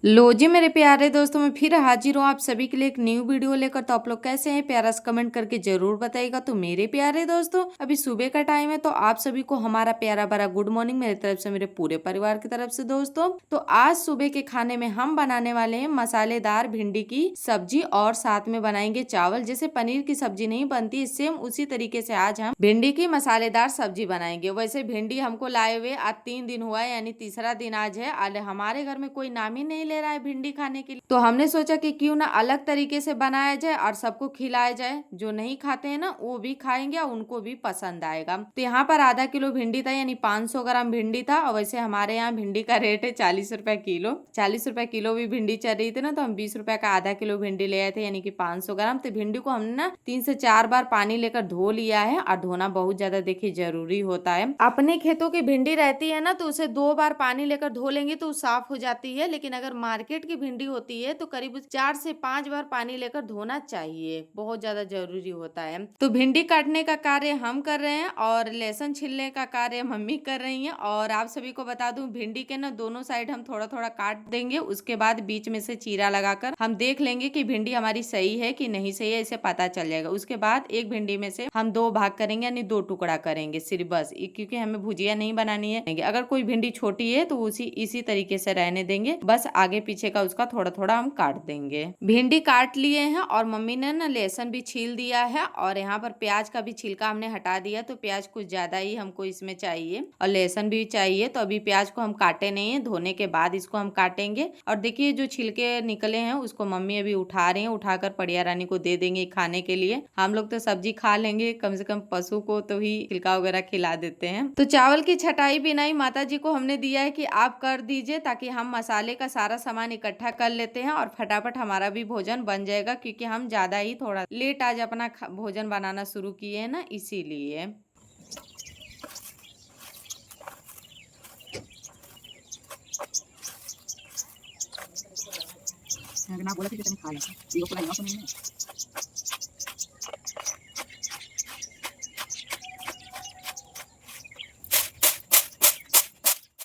लो जी मेरे प्यारे दोस्तों, मैं फिर हाजिर हूँ आप सभी के लिए एक न्यू वीडियो लेकर। तो आप लोग कैसे हैं, प्यारा सा कमेंट करके जरूर बताइएगा। तो मेरे प्यारे दोस्तों, अभी सुबह का टाइम है, तो आप सभी को हमारा प्यारा भरा गुड मॉर्निंग मेरी तरफ से, मेरे पूरे परिवार की तरफ से। दोस्तों तो आज सुबह के खाने में हम बनाने वाले हैं मसालेदार भिंडी की सब्जी और साथ में बनाएंगे चावल। जैसे पनीर की सब्जी नहीं बनती, सेम उसी तरीके से आज हम भिंडी की मसालेदार सब्जी बनाएंगे। वैसे भिंडी हमको लाए हुए आज 3 दिन हुआ है, यानी तीसरा दिन आज है। हमारे घर में कोई नाम ही नहीं ले रहा है भिंडी खाने के लिए, तो हमने सोचा कि क्यों ना अलग तरीके से बनाया जाए और सबको खिलाया जाए। जो नहीं खाते हैं ना वो भी खाएंगे और उनको भी पसंद आएगा। तो यहाँ पर आधा किलो भिंडी था, यानी 500 ग्राम भिंडी था। और वैसे हमारे यहाँ भिंडी का रेट है 40 रुपए किलो। 40 रुपए किलो भी भिंडी चल रही थी ना, तो हम 20 रुपए का आधा किलो भिंडी ले आए थे, यानी कि 500 ग्राम। तो भिंडी को हमने ना 3 से 4 बार पानी लेकर धो लिया है। और धोना बहुत ज्यादा देखिए जरूरी होता है। अपने खेतों की भिंडी रहती है ना, तो उसे 2 बार पानी लेकर धो लेंगे तो साफ हो जाती है। लेकिन अगर मार्केट की भिंडी होती है तो करीब 4 से 5 बार पानी लेकर धोना चाहिए, बहुत ज्यादा जरूरी होता है। तो भिंडी काटने का कार्य हम कर रहे हैं और लहसुन छिलने का कार्य मम्मी कर रही हैं। और आप सभी को बता दूं, भिंडी के ना दोनों साइड हम थोड़ा थोड़ा काट देंगे, उसके बाद बीच में से चीरा लगाकर हम देख लेंगे कि भिंडी हमारी सही है कि नहीं सही है, इसे पता चल जाएगा। उसके बाद एक भिंडी में से हम 2 भाग करेंगे, यानी 2 टुकड़ा करेंगे सिर्फ, बस। क्योंकि हमें भुजिया नहीं बनानी है। अगर कोई भिंडी छोटी है तो इसी तरीके से रहने देंगे, बस आगे पीछे का उसका थोड़ा थोड़ा हम काट देंगे। भिंडी काट लिए हैं और मम्मी ने ना लहसुन भी छील दिया है। और यहाँ पर प्याज का भी छिलका हमने हटा दिया, तो प्याज कुछ ज्यादा ही हमको इसमें चाहिए और लहसुन भी चाहिए। तो अभी प्याज को हम काटे नहीं है, धोने के बाद इसको हम काटेंगे। और देखिए जो छिलके निकले हैं उसको मम्मी अभी उठा रही है, उठाकर पड़िया रानी को दे देंगे खाने के लिए। हम लोग तो सब्जी खा लेंगे, कम से कम पशु को तो ही छिलका वगैरह खिला देते हैं। तो चावल की छटाई बिनाई माता जी को हमने दिया है कि आप कर दीजिए, ताकि हम मसाले का सारा सामान इकट्ठा कर लेते हैं और फटाफट हमारा भी भोजन बन जाएगा। क्योंकि हम ज्यादा ही थोड़ा लेट आज अपना भोजन बनाना शुरू किए हैं ना, इसीलिए। ना बोला कि कितने खा लेते हैं, ये को लगा तो नहीं है।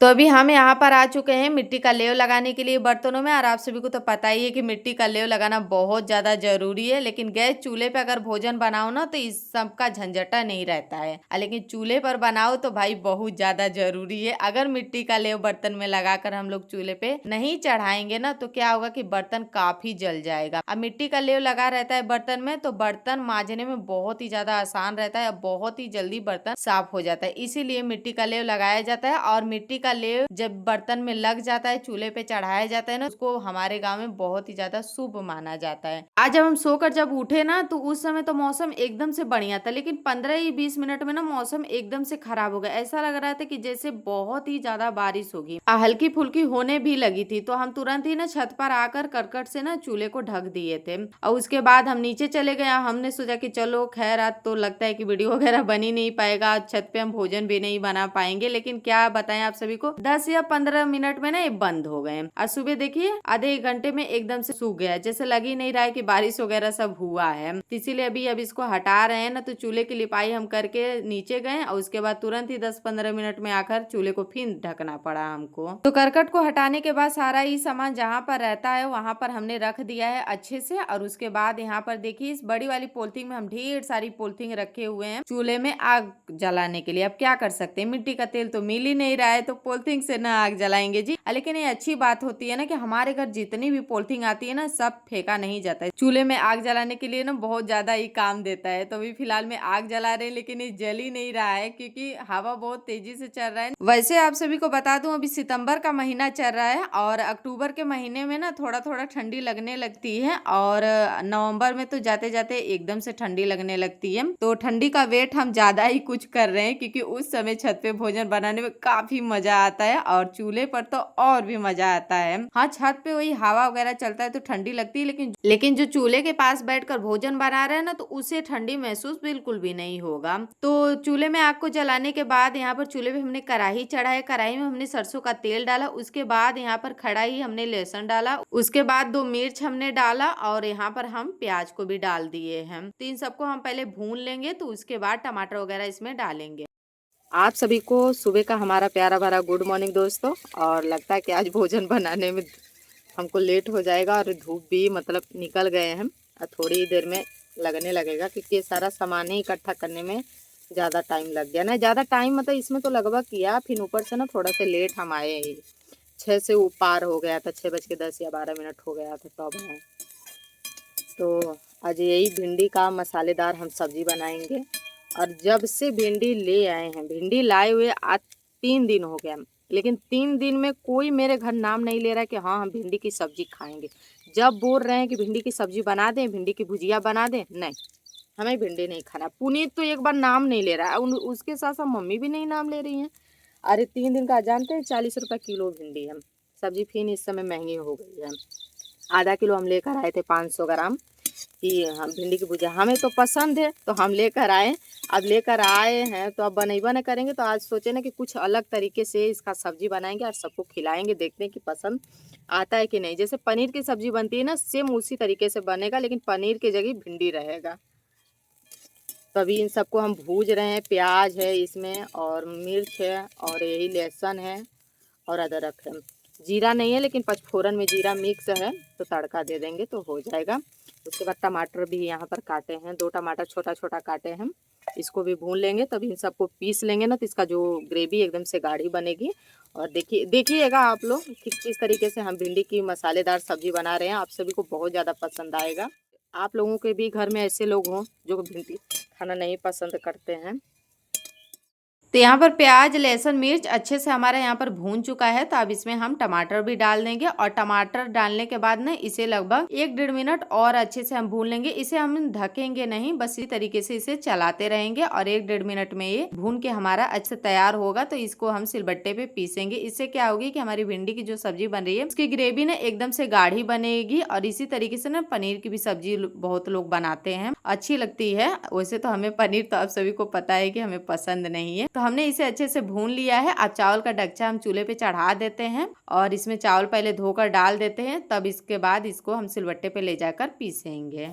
तो अभी हम यहाँ पर आ चुके हैं मिट्टी का लेव लगाने के लिए बर्तनों में। और आप सभी को तो पता ही है कि मिट्टी का लेव लगाना बहुत ज्यादा जरूरी है। लेकिन गैस चूल्हे पे अगर भोजन बनाओ ना तो इस सब का झंझटा नहीं रहता है। लेकिन चूल्हे पर बनाओ तो भाई बहुत ज्यादा जरूरी है। अगर मिट्टी का लेव बर्तन में लगाकर हम लोग चूल्हे पे नहीं चढ़ाएंगे ना, तो क्या होगा कि बर्तन काफी जल जाएगा। अब मिट्टी का लेव लगा रहता है बर्तन में, तो बर्तन मांजने में बहुत ही ज्यादा आसान रहता है, बहुत ही जल्दी बर्तन साफ हो जाता है। इसीलिए मिट्टी का लेव लगाया जाता है। और मिट्टी का लेव जब बर्तन में लग जाता है, चूल्हे पे चढ़ाया जाता है ना, उसको हमारे गांव में बहुत ही ज्यादा शुभ माना जाता है। आज जब हम सोकर जब उठे ना, तो उस समय तो मौसम एकदम से बढ़िया था, लेकिन 15 ही 20 मिनट में ना मौसम एकदम से खराब हो गया। ऐसा लग रहा था कि जैसे बहुत ही ज्यादा बारिश होगी, हल्की फुल्की होने भी लगी थी। तो हम तुरंत ही ना छत पर आकर करकट से ना चूल्हे को ढक दिए थे। और उसके बाद हम नीचे चले गए। हमने सोचा कि चलो खैर आज तो लगता है कि वीडियो वगैरह बन ही नहीं पाएगा, छत पे हम भोजन भी नहीं बना पाएंगे। लेकिन क्या बताएं आप सभी को, 10 या 15 मिनट में ना ये बंद हो गए। और सुबह देखिए आधे 1 घंटे में एकदम से सूख गया, जैसे लग ही नहीं रहा है कि बारिश वगैरह सब हुआ है। इसीलिए अब इसको हटा रहे हैं ना। तो चूल्हे की लिपाई हम करके नीचे गए और उसके बाद तुरंत ही 10-15 मिनट में आकर चूल्हे को फिर ढकना पड़ा हमको। तो करकट को हटाने के बाद सारा ही सामान जहाँ पर रहता है वहां पर हमने रख दिया है अच्छे से। और उसके बाद यहाँ पर देखिए इस बड़ी वाली पॉलिथीन में हम ढेर सारी पॉलिथीन रखे हुए हैं चूल्हे में आग जलाने के लिए। अब क्या कर सकते हैं, मिट्टी का तेल तो मिल ही नहीं रहा है, तो पॉलिथीन से ना आग जलाएंगे जी। लेकिन ये अच्छी बात होती है ना कि हमारे घर जितनी भी पॉलिथीन आती है ना, सब फेंका नहीं जाता है। चूल्हे में आग जलाने के लिए ना बहुत ज्यादा ही काम देता है। तो अभी फिलहाल में आग जला रहे हैं, लेकिन ये जल ही नहीं रहा है क्योंकि हवा बहुत तेजी से चल रहा है। वैसे आप सभी को बता दूं, अभी सितंबर का महीना चल रहा है और अक्टूबर के महीने में ना थोड़ा थोड़ा ठंडी लगने लगती है। और नवंबर में तो जाते जाते एकदम से ठंडी लगने लगती है। तो ठंडी का वेट हम ज्यादा ही कुछ कर रहे हैं, क्योंकि उस समय छत पे भोजन बनाने में काफी मजा आता है और चूल्हे पर तो और भी मजा आता है। हाँ, छत पे वही हवा वगैरह चलता है तो ठंडी लगती है, लेकिन जो चूल्हे के पास बैठकर भोजन बना रहे हैं ना, तो उसे ठंडी महसूस बिल्कुल भी नहीं होगा। तो चूल्हे में आग को जलाने के बाद यहाँ पर चूल्हे पे हमने कढ़ाई चढ़ाया। कढ़ाई में हमने सरसों का तेल डाला। उसके बाद यहाँ पर खड़ा ही हमने लहसुन डाला। उसके बाद 2 मिर्च हमने डाला और यहाँ पर हम प्याज को भी डाल दिए हैं। तो इन सबको हम पहले भून लेंगे, तो उसके बाद टमाटर वगैरह इसमें डालेंगे। आप सभी को सुबह का हमारा प्यारा भरा गुड मॉर्निंग दोस्तों। और लगता है कि आज भोजन बनाने में हमको लेट हो जाएगा और धूप भी मतलब निकल गए हैं और थोड़ी ही देर में लगने लगेगा, क्योंकि ये सारा सामान ही इकट्ठा करने में ज़्यादा टाइम लग गया ना। ज़्यादा टाइम मतलब इसमें तो लगभग किया, फिर ऊपर से ना थोड़ा सा लेट हम आए ही, 6 से पार हो गया था, 6:10 या 12 हो गया था तब है। तो आज यही भिंडी का मसालेदार हम सब्जी बनाएंगे। और जब से भिंडी ले आए हैं, भिंडी लाए हुए आज 3 दिन हो गया, लेकिन 3 दिन में कोई मेरे घर नाम नहीं ले रहा है कि हाँ हम भिंडी की सब्जी खाएंगे। जब बोल रहे हैं कि भिंडी की सब्जी बना दें, भिंडी की भुजिया बना दें, नहीं हमें भिंडी नहीं खाना। पुनीत तो एक बार नाम नहीं ले रहा है, उसके साथ साथ मम्मी भी नहीं नाम ले रही हैं। अरे 3 दिन का जानते हैं 40 रुपये किलो भिंडी है। सब्जी फिर इस समय महंगी हो गई है। आधा किलो हम लेकर आए थे 500 ग्राम कि हम भिंडी की भुजिया हमें तो पसंद है, तो हम लेकर आए। अब लेकर आए हैं तो अब बनैबा न करेंगे, तो आज सोचे ना कि कुछ अलग तरीके से इसका सब्जी बनाएंगे और सबको खिलाएंगे, देखते हैं कि पसंद आता है कि नहीं। जैसे पनीर की सब्जी बनती है ना, सेम उसी तरीके से बनेगा, लेकिन पनीर की जगह भिंडी रहेगा। तो अभी इन सबको हम भूज रहे हैं। प्याज है इसमें और मिर्च है और यही लहसुन है और अदरक है। जीरा नहीं है, लेकिन पचफोरन में जीरा मिक्स है, तो तड़का दे देंगे तो हो जाएगा। उसके बाद टमाटर भी यहाँ पर काटे हैं, 2 टमाटर छोटा छोटा काटे हैं, इसको भी भून लेंगे। तब इन सबको पीस लेंगे ना, तो इसका जो ग्रेवी एकदम से गाढ़ी बनेगी। और देखिएगा आप लोग कि किस तरीके से हम भिंडी की मसालेदार सब्जी बना रहे हैं, आप सभी को बहुत ज़्यादा पसंद आएगा। आप लोगों के भी घर में ऐसे लोग हों जो भिंडी खाना नहीं पसंद करते हैं। तो यहाँ पर प्याज लहसुन मिर्च अच्छे से हमारा यहाँ पर भून चुका है। तो अब इसमें हम टमाटर भी डाल देंगे और टमाटर डालने के बाद ना इसे लगभग 1-1.5 मिनट और अच्छे से हम भून लेंगे। इसे हम ढकेंगे नहीं, बस इसी तरीके से इसे चलाते रहेंगे और 1-1.5 मिनट में ये भून के हमारा अच्छे से तैयार होगा। तो इसको हम सिलबट्टे पे पीसेंगे। इससे क्या होगी कि हमारी भिंडी की जो सब्जी बन रही है उसकी ग्रेवी ना एकदम से गाढ़ी बनेगी। और इसी तरीके से ना पनीर की भी सब्जी बहुत लोग बनाते हैं, अच्छी लगती है। वैसे तो हमें पनीर तो आप सभी को पता है कि हमें पसंद नहीं है। तो हमने इसे अच्छे से भून लिया है। अब चावल का डगचा हम चूल्हे पे चढ़ा देते हैं और इसमें चावल पहले धोकर डाल देते हैं। तब इसके बाद इसको हम सिलबट्टे पे ले जाकर पीसेंगे।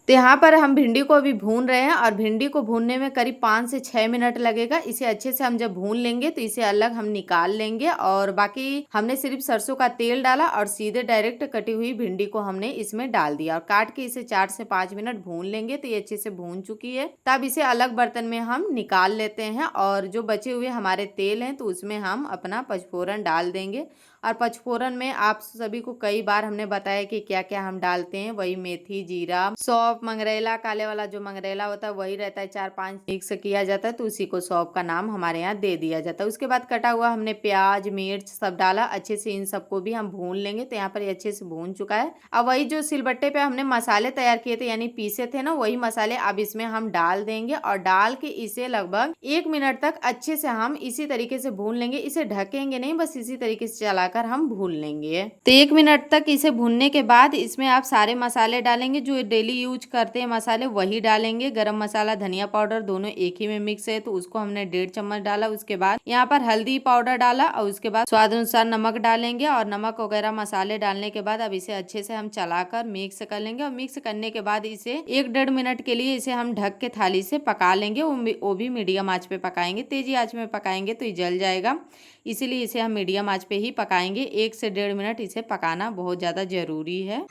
तो यहाँ पर हम भिंडी को अभी भून रहे हैं और भिंडी को भूनने में करीब 5 से 6 मिनट लगेगा। इसे अच्छे से हम जब भून लेंगे तो इसे अलग हम निकाल लेंगे और बाकी हमने सिर्फ सरसों का तेल डाला और सीधे डायरेक्ट कटी हुई भिंडी को हमने इसमें डाल दिया और काट के इसे 4 से 5 मिनट भून लेंगे। तो ये अच्छे से भून चुकी है। तब इसे अलग बर्तन में हम निकाल लेते हैं और जो बचे हुए हमारे तेल हैं तो उसमें हम अपना पचफोरन डाल देंगे। और पचफोरन में आप सभी को कई बार हमने बताया कि क्या क्या हम डालते हैं। वही मेथी, जीरा, सौंफ, मंगरेला, काले वाला जो मंगरेला होता है वही रहता है, 4-5 मिक्स किया जाता है तो उसी को सौंफ का नाम हमारे यहाँ दे दिया जाता है। उसके बाद कटा हुआ हमने प्याज, मिर्च सब डाला। अच्छे से इन सबको भी हम भून लेंगे। तो यहाँ पर ये अच्छे से भून चुका है। अब वही जो सिलबट्टे पे हमने मसाले तैयार किए थे यानी पीसे थे ना, वही मसाले अब इसमें हम डाल देंगे और डाल के इसे लगभग 1 मिनट तक अच्छे से हम इसी तरीके से भून लेंगे। इसे ढकेंगे नहीं, बस इसी तरीके से चलाकर हम भून लेंगे। तो 1 मिनट तक इसे भूनने के बाद इसमें आप सारे मसाले डालेंगे जो डेली यूज करते हैं मसाले वही डालेंगे। गरम मसाला, धनिया पाउडर दोनों एक ही में मिक्स है तो उसको हमने 1.5 चम्मच डाला। उसके बाद यहाँ पर हल्दी पाउडर डाला और उसके बाद स्वाद अनुसार नमक डालेंगे और नमक वगैरह मसाले डालने के बाद अब इसे अच्छे से हम चलाकर मिक्स कर लेंगे। और मिक्स करने के बाद इसे 1-1.5 मिनट के लिए इसे हम ढक के थाली से पका लेंगे। वो भी मीडियम आंच पे पकाएंगे, तेजी आंच में पकाएंगे तो ये जल जाएगा, इसीलिए इसे हम मीडियम आंच पे ही पकाएंगे। 1 से 1.5 मिनट इसे पकाना बहुत ज़्यादा ज़रूरी है।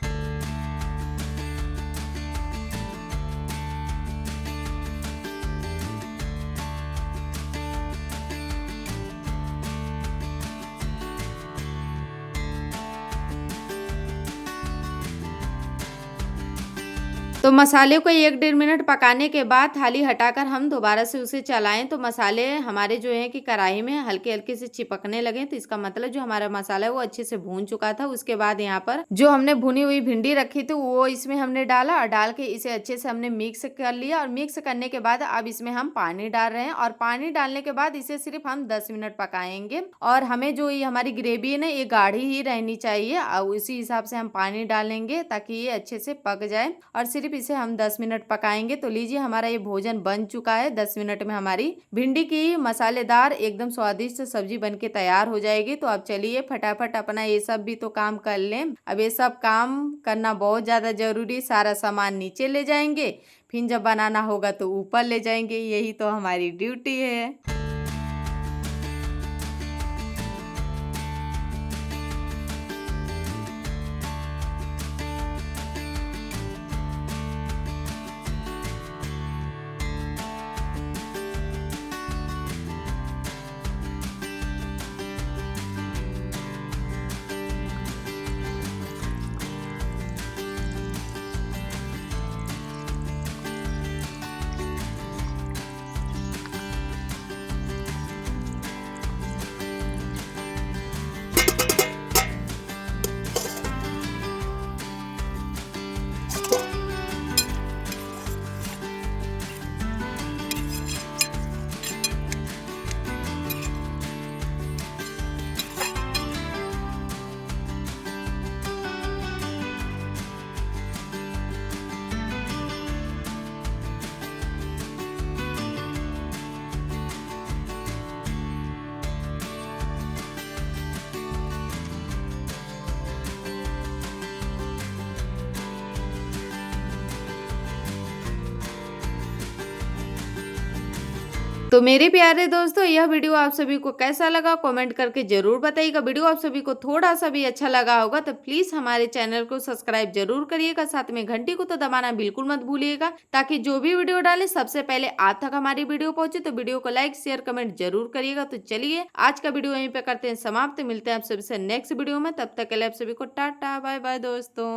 तो मसाले को 1-1.5 मिनट पकाने के बाद थाली हटाकर हम दोबारा से उसे चलाएं तो मसाले हमारे जो है कि कढ़ाई में हल्के हल्के से चिपकने लगे। तो इसका मतलब जो हमारा मसाला है वो अच्छे से भून चुका था। उसके बाद यहाँ पर जो हमने भुनी हुई भिंडी रखी थी वो इसमें हमने डाला और डाल के इसे अच्छे से हमने मिक्स कर लिया। और मिक्स करने के बाद अब इसमें हम पानी डाल रहे हैं और पानी डालने के बाद इसे सिर्फ हम 10 मिनट पकाएंगे। और हमें जो ये हमारी ग्रेवी है ना ये गाढ़ी ही रहनी चाहिए और उसी हिसाब से हम पानी डालेंगे ताकि ये अच्छे से पक जाए और सिर्फ इसे हम 10 मिनट पकाएंगे। तो लीजिए हमारा ये भोजन बन चुका है। 10 मिनट में हमारी भिंडी की मसालेदार एकदम स्वादिष्ट सब्जी बनके तैयार हो जाएगी। तो अब चलिए फटाफट अपना ये सब भी तो काम कर लें। अब ये सब काम करना बहुत ज्यादा जरूरी। सारा सामान नीचे ले जाएंगे, फिर जब बनाना होगा तो ऊपर ले जाएंगे। यही तो हमारी ड्यूटी है। तो मेरे प्यारे दोस्तों यह वीडियो आप सभी को कैसा लगा कमेंट करके जरूर बताइएगा। वीडियो आप सभी को थोड़ा सा भी अच्छा लगा होगा तो प्लीज हमारे चैनल को सब्सक्राइब जरूर करिएगा। साथ में घंटी को तो दबाना बिल्कुल मत भूलिएगा ताकि जो भी वीडियो डाले सबसे पहले आप तक हमारी वीडियो पहुंचे। तो वीडियो को लाइक शेयर कमेंट जरूर करिएगा। तो चलिए आज का वीडियो यहीं पे करते हैं समाप्त। मिलते हैं आप सभी से नेक्स्ट वीडियो में। तब तक के लिए आप सभी को टाटा बाय बाय दोस्तों।